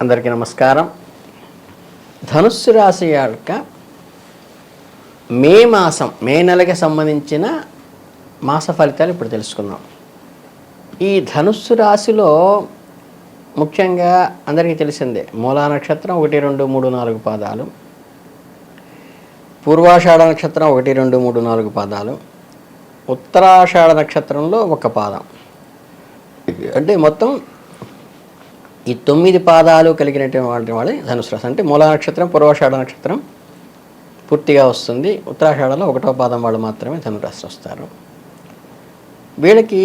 అందరికీ నమస్కారం. ధనుస్సు రాశి యొక్క మే నెలకి సంబంధించిన మాస ఫలితాలు ఇప్పుడు తెలుసుకుందాం. ఈ ధనుస్సు రాశిలో ముఖ్యంగా అందరికీ తెలిసిందే మూలా నక్షత్రం 1, 2, 3, 4 పాదాలు, పూర్వాషాఢ నక్షత్రం 1, 2, 3, 4 పాదాలు, ఉత్తరాషాఢ నక్షత్రంలో 1 పాదం, అంటే మొత్తం ఈ 9 పాదాలు కలిగినటువంటి వాళ్ళు ధనుసు రాశి. అంటే మూలా నక్షత్రం, పూర్వాషాఢ నక్షత్రం పూర్తిగా వస్తుంది. ఉత్తరాషాఢలో 1వ పాదం వాళ్ళు మాత్రమే ధనురాశి వస్తారు. వీళ్ళకి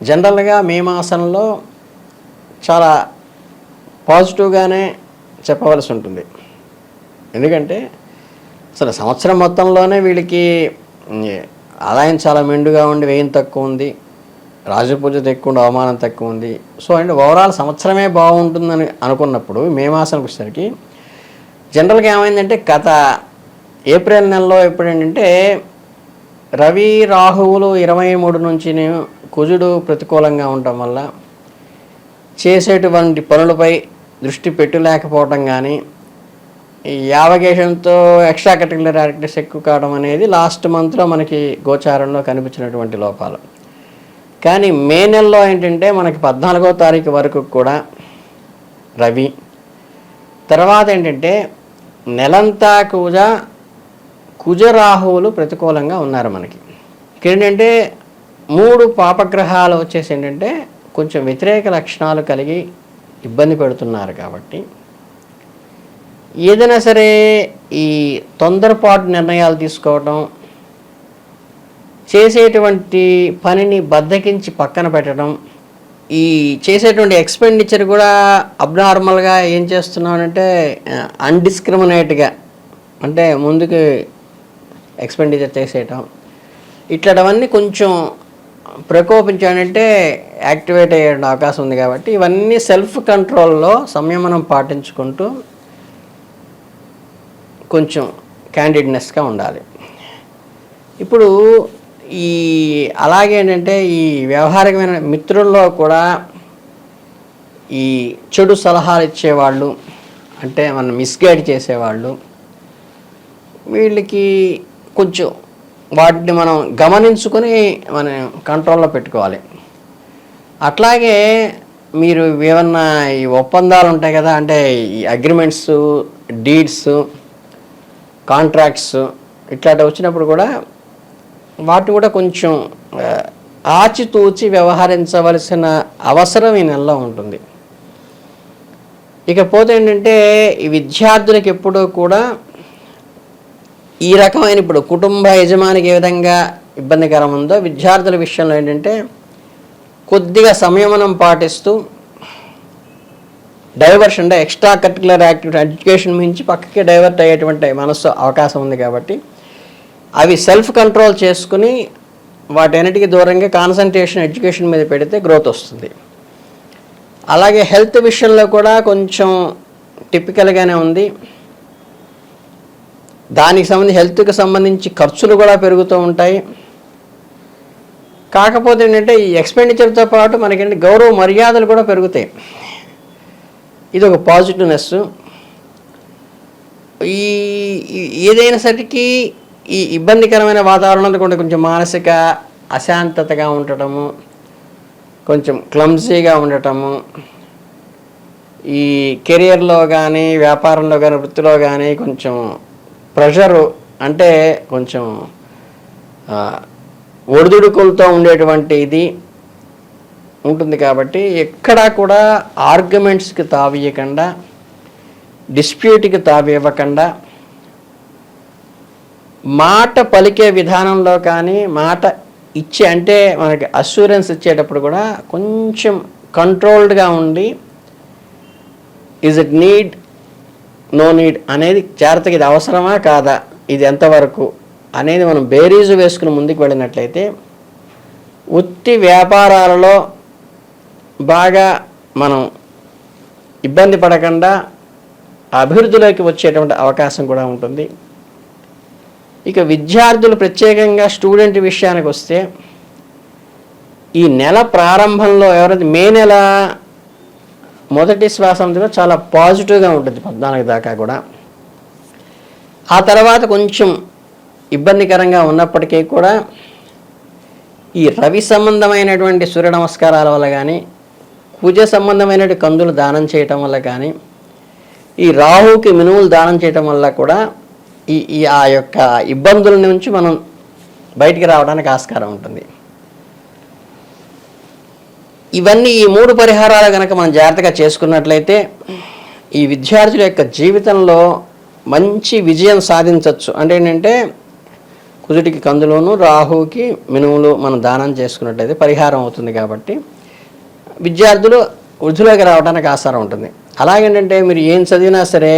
జనరల్గా మే మాసంలో చాలా పాజిటివ్గానే చెప్పవలసి ఉంటుంది. ఎందుకంటే అసలు సంవత్సరం మొత్తంలోనే వీళ్ళకి ఆదాయం చాలా మెండుగా ఉండి వ్యయం తక్కువ ఉంది, రాజపూజ ఎక్కువ, అవమానం తక్కువ ఉంది. సో అంటే ఓవరాల్ సంవత్సరమే బాగుంటుందని అనుకున్నప్పుడు మే మాసానికి వచ్చేసరికి జనరల్గా ఏమైందంటే గత ఏప్రిల్ నెలలో ఎప్పుడేంటంటే రవి రాహువులు 23 నుంచి కుజుడు ప్రతికూలంగా ఉండటం వల్ల చేసేటువంటి పనులపై దృష్టి పెట్టలేకపోవటం కానీ, ఈ యావగేషన్తో ఎక్స్ట్రా కరిక్యులర్ యాక్టివిటీస్ ఎక్కువ కావడం అనేది లాస్ట్ మంత్లో మనకి గోచారంలో కనిపించినటువంటి లోపాలు. కానీ మే నెలలో ఏంటంటే మనకి 14వ తారీఖు వరకు కూడా రవి, తర్వాత ఏంటంటే నెలంతా కూడా కుజరాహువులు ప్రతికూలంగా ఉన్నారు మనకి. ఏంటంటే 3 పాపగ్రహాలు వచ్చేసి ఏంటంటే కొంచెం వ్యతిరేక లక్షణాలు కలిగి ఇబ్బంది పెడుతున్నారు. కాబట్టి ఏదైనా సరే ఈ తొందరపాటు నిర్ణయాలు తీసుకోవటం, చేసేటువంటి పనిని బద్దకించి పక్కన పెట్టడం, ఈ చేసేటువంటి ఎక్స్పెండిచర్ కూడా అబ్నార్మల్గా ఏం చేస్తున్నామంటే అన్డిస్క్రిమినేట్గా, అంటే ముందుకు ఎక్స్పెండిచర్ చేసేయటం, ఇట్లాంటివన్నీ కొంచెం ప్రకోపించాలంటే యాక్టివేట్ అయ్యే అవకాశం ఉంది. కాబట్టి ఇవన్నీ సెల్ఫ్ కంట్రోల్లో సంయమనం పాటించుకుంటూ కొంచెం క్యాండిడ్నెస్గా ఉండాలి. ఇప్పుడు అలాగే ఏంటంటే ఈ వ్యవహారికమైన మిత్రుల్లో కూడా ఈ చెడు సలహాలు ఇచ్చేవాళ్ళు, అంటే మనం మిస్గైడ్ చేసేవాళ్ళు, వీళ్ళకి కొంచెం వాటిని మనం గమనించుకొని మనం కంట్రోల్లో పెట్టుకోవాలి. అట్లాగే మీరు ఏమన్నా ఈ ఒప్పందాలు ఉంటాయి కదా, అంటే ఈ అగ్రిమెంట్స్, డీడ్స్, కాంట్రాక్ట్స్ ఇట్లాంటివి వచ్చినప్పుడు కూడా వాటిని కూడా కొంచెం ఆచితూచి వ్యవహరించవలసిన అవసరం ఈ నెలలో ఉంటుంది. ఇకపోతే ఏంటంటే ఈ విద్యార్థులకు ఎప్పుడూ కూడా ఈ రకమైన ఇప్పుడు కుటుంబ యజమానికి ఏ విధంగా ఇబ్బందికరం ఉందో విద్యార్థుల విషయంలో ఏంటంటే కొద్దిగా సంయమనం పాటిస్తూ డైవర్షన్, అంటే ఎక్స్ట్రా కరిక్యులర్ యాక్టివిటీ ఎడ్యుకేషన్ మించి పక్కకి డైవర్ట్ అయ్యేటువంటి మనసు అవకాశం ఉంది. కాబట్టి అవి సెల్ఫ్ కంట్రోల్ చేసుకుని వాటన్నిటికీ దూరంగా కాన్సన్ట్రేషన్ ఎడ్యుకేషన్ మీద పెడితే గ్రోత్ వస్తుంది. అలాగే హెల్త్ విషయంలో కూడా కొంచెం టిపికల్గానే ఉంది. దానికి సంబంధించి హెల్త్కి సంబంధించి ఖర్చులు కూడా పెరుగుతూ ఉంటాయి. కాకపోతే ఏంటంటే ఈ ఎక్స్పెండిచర్తో పాటు మనకేంటి గౌరవ మర్యాదలు కూడా పెరుగుతాయి. ఇది ఒక పాజిటివ్నెస్. ఏదైనా సరికి ఈ ఇబ్బందికరమైన వాతావరణంలో కూడా కొంచెం మానసిక అశాంతతగా ఉండటము, కొంచెం క్లమ్జీగా ఉండటము, ఈ కెరియర్లో కానీ వ్యాపారంలో కానీ వృత్తిలో కానీ కొంచెం ప్రెషరు, అంటే కొంచెం ఒడిదుడుకులతో ఉండేటువంటి ఇది ఉంటుంది. కాబట్టి ఎక్కడా కూడా ఆర్గ్యుమెంట్స్కి తావియకుండా, డిస్ప్యూట్కి తావివ్వకుండా, మాట పలికే విధానంలో కానీ మాట ఇచ్చే, అంటే మనకి అష్యూరెన్స్ ఇచ్చేటప్పుడు కూడా కొంచెం కంట్రోల్డ్గా ఉండి is it need, no need అనేది జాగ్రత్తగా ఇది అవసరమా కాదా, ఇది ఎంతవరకు అనేది మనం బేరీజు వేసుకుని ముందుకు వెళ్ళినట్లయితే వృత్తి వ్యాపారాలలో బాగా మనం ఇబ్బంది పడకుండా అభివృద్ధిలోకి వచ్చేటువంటి అవకాశం కూడా ఉంటుంది. ఇక విద్యార్థులు ప్రత్యేకంగా స్టూడెంట్ విషయానికి వస్తే ఈ నెల ప్రారంభంలో ఎవరైతే మే నెల మొదటి శ్వాసంలో చాలా పాజిటివ్గా ఉంటుంది 14 దాకా కూడా. ఆ తర్వాత కొంచెం ఇబ్బందికరంగా ఉన్నప్పటికీ కూడా ఈ రవి సంబంధమైనటువంటి సూర్య నమస్కారాల వల్ల కానీ, కుజ సంబంధమైనటువంటి కందులు దానం చేయటం వల్ల కానీ, ఈ రాహుకి మినుములు దానం చేయటం వల్ల కూడా ఈ ఆ యొక్క ఇబ్బందుల నుంచి మనం బయటికి రావడానికి ఆస్కారం ఉంటుంది. ఇవన్నీ ఈ 3 పరిహారాలు కనుక మనం జాగ్రత్తగా చేసుకున్నట్లయితే ఈ విద్యార్థుల యొక్క జీవితంలో మంచి విజయం సాధించవచ్చు. అంటే ఏంటంటే కుజుడికి కందులోను, రాహుకి మినుములు మనం దానం చేసుకున్నట్లయితే పరిహారం అవుతుంది. కాబట్టి విద్యార్థులు వృద్ధిలోకి రావడానికి ఆస్కారం ఉంటుంది. అలాగేంటంటే మీరు ఏం చదివినా సరే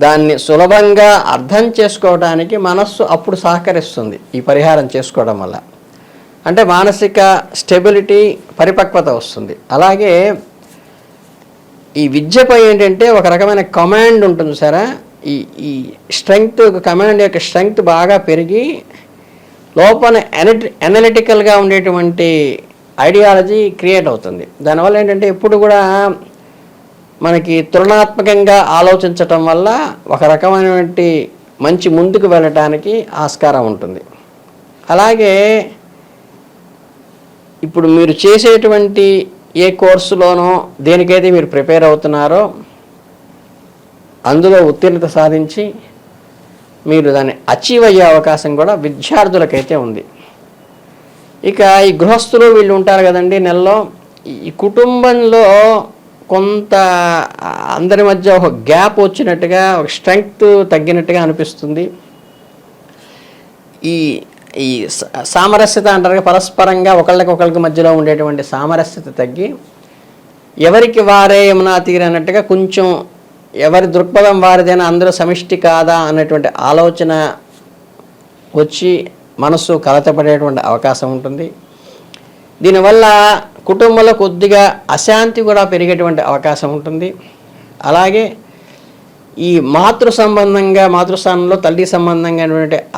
దాన్ని సులభంగా అర్థం చేసుకోవడానికి మనస్సు అప్పుడు సహకరిస్తుంది ఈ పరిహారం చేసుకోవడం వల్ల. అంటే మానసిక స్టెబిలిటీ, పరిపక్వత వస్తుంది. అలాగే ఈ విద్యపై ఏంటంటే ఒక రకమైన కమాండ్ ఉంటుంది సరే, ఈ స్ట్రెంగ్త్, కమాండ్ యొక్క స్ట్రెంగ్త్ బాగా పెరిగి లోపల అనలిటికల్గా ఉండేటువంటి ఐడియాలజీ క్రియేట్ అవుతుంది. దానివల్ల ఏంటంటే ఎప్పుడు కూడా మనకి తులనాత్మకంగా ఆలోచించటం వల్ల ఒక రకమైనటువంటి మంచి ముందుకు వెళ్ళటానికి ఆస్కారం ఉంటుంది. అలాగే ఇప్పుడు మీరు చేసేటువంటి ఏ కోర్సులోనో దేనికైతే మీరు ప్రిపేర్ అవుతున్నారో అందులో ఉత్తీర్ణత సాధించి మీరు దాన్ని అచీవ్ అయ్యే అవకాశం కూడా విద్యార్థులకైతే ఉంది. ఇక ఈ గృహస్థులు వీళ్ళు ఉంటారు కదండి నెలలో, ఈ కుటుంబంలో కొంత అందరి మధ్య ఒక గ్యాప్ వచ్చినట్టుగా, ఒక స్ట్రెంగ్త్ తగ్గినట్టుగా అనిపిస్తుంది. ఈ ఈ సామరస్యత అంటారు, పరస్పరంగా ఒకళ్ళకి మధ్యలో ఉండేటువంటి సామరస్యత తగ్గి ఎవరికి వారే యమునా తీరు అన్నట్టుగా కొంచెం ఎవరి దృక్పథం వారిదైనా అందరూ సమిష్టి కాదా అన్నటువంటి ఆలోచన వచ్చి మనసు కలతపడేటువంటి అవకాశం ఉంటుంది. దీనివల్ల కుటుంబంలో కొద్దిగా అశాంతి కూడా పెరిగేటువంటి అవకాశం ఉంటుంది. అలాగే ఈ మాతృస్థానంలో తల్లి సంబంధంగా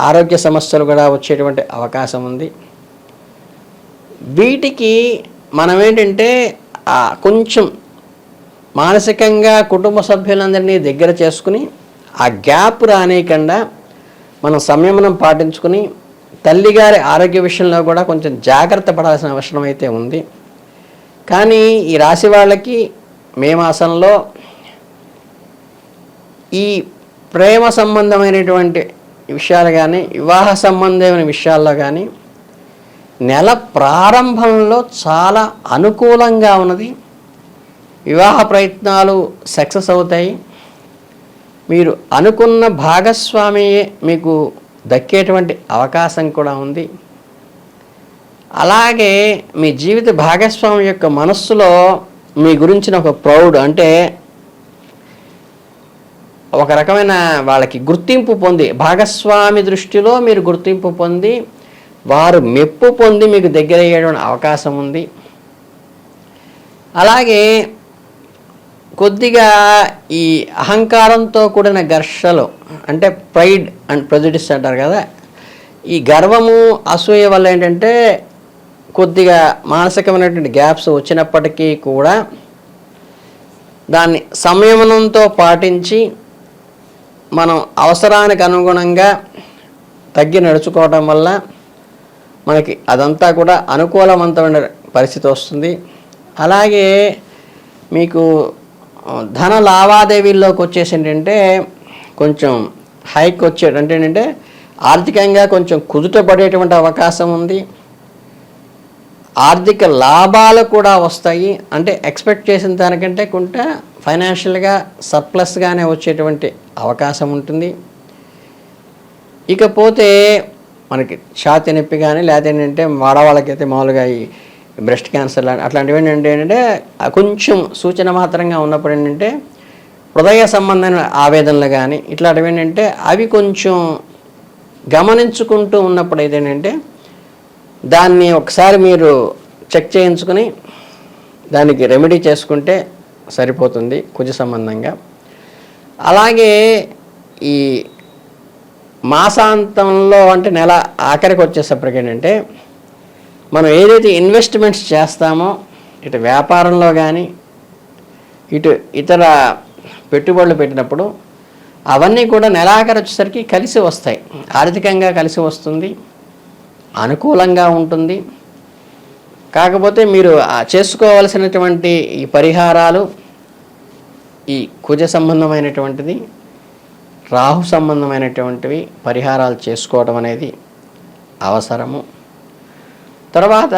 ఆరోగ్య సమస్యలు కూడా వచ్చేటువంటి అవకాశం ఉంది. వీటికి మనం ఏంటంటే కొంచెం మానసికంగా కుటుంబ సభ్యులందరినీ దగ్గర చేసుకుని ఆ గ్యాప్ రానియకుండా మనం సంయమనం పాటించుకుని తల్లిగారి ఆరోగ్య విషయంలో కూడా కొంచెం జాగ్రత్త పడాల్సిన అవసరం అయితే ఉంది. కానీ ఈ రాశి వాళ్ళకి మే మాసంలో ఈ ప్రేమ సంబంధమైనటువంటి విషయాలు కానీ, వివాహ సంబంధమైన విషయాల్లో కానీ నెల ప్రారంభంలో చాలా అనుకూలంగా ఉన్నది. వివాహ ప్రయత్నాలు సక్సెస్ అవుతాయి. మీరు అనుకున్న భాగస్వామియే మీకు దక్కేటువంటి అవకాశం కూడా ఉంది. అలాగే మీ జీవిత భాగస్వామి యొక్క మనస్సులో మీ గురించిన ఒక ప్రౌడ్, అంటే ఒక రకమైన వాళ్ళకి గుర్తింపు పొంది, భాగస్వామి దృష్టిలో మీరు గుర్తింపు పొంది వారు మెప్పు పొంది మీకు దగ్గర అయ్యేటువంటి అవకాశం ఉంది. అలాగే కొద్దిగా ఈ అహంకారంతో కూడిన ఘర్షణలు, అంటే ప్రైడ్ అండ్ ప్రెజుడిస్ అంటారు కదా, ఈ గర్వము అసూయ వల్ల ఏంటంటే కొద్దిగా మానసికమైనటువంటి గ్యాప్స్ వచ్చినప్పటికీ కూడా దాన్ని సంయమనంతో పాటించి మనం అవసరానికి అనుగుణంగా తగ్గి నడుచుకోవడం వల్ల మనకి అదంతా కూడా అనుకూలవంతమైన పరిస్థితి వస్తుంది. అలాగే మీకు ధన లావాదేవీల్లోకి వచ్చేసి ఏంటంటే కొంచెం హైక్ వచ్చేటంటే ఏంటంటే ఆర్థికంగా కొంచెం కుదుట పడేటువంటి అవకాశం ఉంది. ఆర్థిక లాభాలు కూడా వస్తాయి. అంటే ఎక్స్పెక్ట్ చేసిన దానికంటే కొంత ఫైనాన్షియల్గా సర్ప్లస్గానే వచ్చేటువంటి అవకాశం ఉంటుంది. ఇకపోతే మనకి ఛాతీ నొప్పి కానీ లేకపోతే ఏంటంటే ఆడవాళ్ళకైతే మామూలుగా ఈ బ్రెస్ట్ క్యాన్సర్ అట్లాంటివి ఏంటంటే కొంచెం సూచన మాత్రంగా ఉన్నప్పుడు ఏంటంటే హృదయ సంబంధమైన ఆవేదనలు కానీ ఇట్లాంటివి ఏంటంటే అవి కొంచెం గమనించుకుంటూ ఉన్నప్పుడు ఏంటంటే దాన్ని ఒకసారి మీరు చెక్ చేయించుకుని దానికి రెమెడీ చేసుకుంటే సరిపోతుంది కుజ సంబంధంగా. అలాగే ఈ మాసాంతంలో అంటే నెల ఆఖరికి వచ్చేసప్పటికి ఏంటంటే మనం ఏదైతే ఇన్వెస్ట్మెంట్స్ చేస్తామో ఇటు వ్యాపారంలో కానీ ఇటు ఇతర పెట్టుబడులు పెట్టినప్పుడు అవన్నీ కూడా నెలాఖరు వచ్చేసరికి కలిసి వస్తాయి. ఆర్థికంగా కలిసి వస్తుంది, అనుకూలంగా ఉంటుంది. కాకపోతే మీరు చేసుకోవాల్సినటువంటి ఈ పరిహారాలు, ఈ కుజ సంబంధమైనటువంటిది, రాహు సంబంధమైనటువంటివి పరిహారాలు చేసుకోవడం అనేది అవసరము. తర్వాత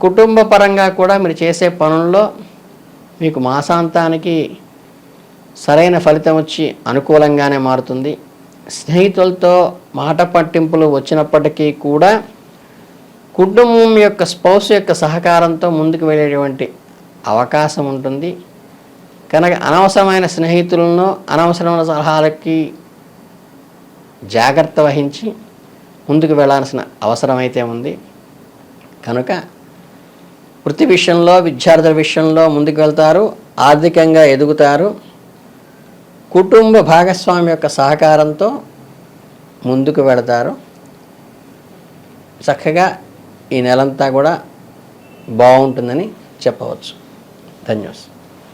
కుటుంబ పరంగా కూడా మీరు చేసే పనుల్లో మీకు మాసాంతానికి సరైన ఫలితం వచ్చి అనుకూలంగానే మారుతుంది. స్నేహితులతో మాట పట్టింపులు వచ్చినప్పటికీ కూడా కుటుంబం యొక్క స్పౌస్ యొక్క సహకారంతో ముందుకు వెళ్ళేటువంటి అవకాశం ఉంటుంది. కనుక అనవసరమైన స్నేహితులను, అనవసరమైన సలహాలకి జాగ్రత్త వహించి ముందుకు వెళ్ళాల్సిన అవసరం అయితే ఉంది. కనుక వృత్తి విషయంలో, విద్యార్థుల విషయంలో ముందుకు వెళ్తారు, ఆర్థికంగా ఎదుగుతారు. కుటుంబ భాగస్వామి యొక్క సహకారంతో ముందుకు వెళతారు. చక్కగా ఈ నెలంతా కూడా బాగుంటుందని చెప్పవచ్చు. ధన్యవాదాలు.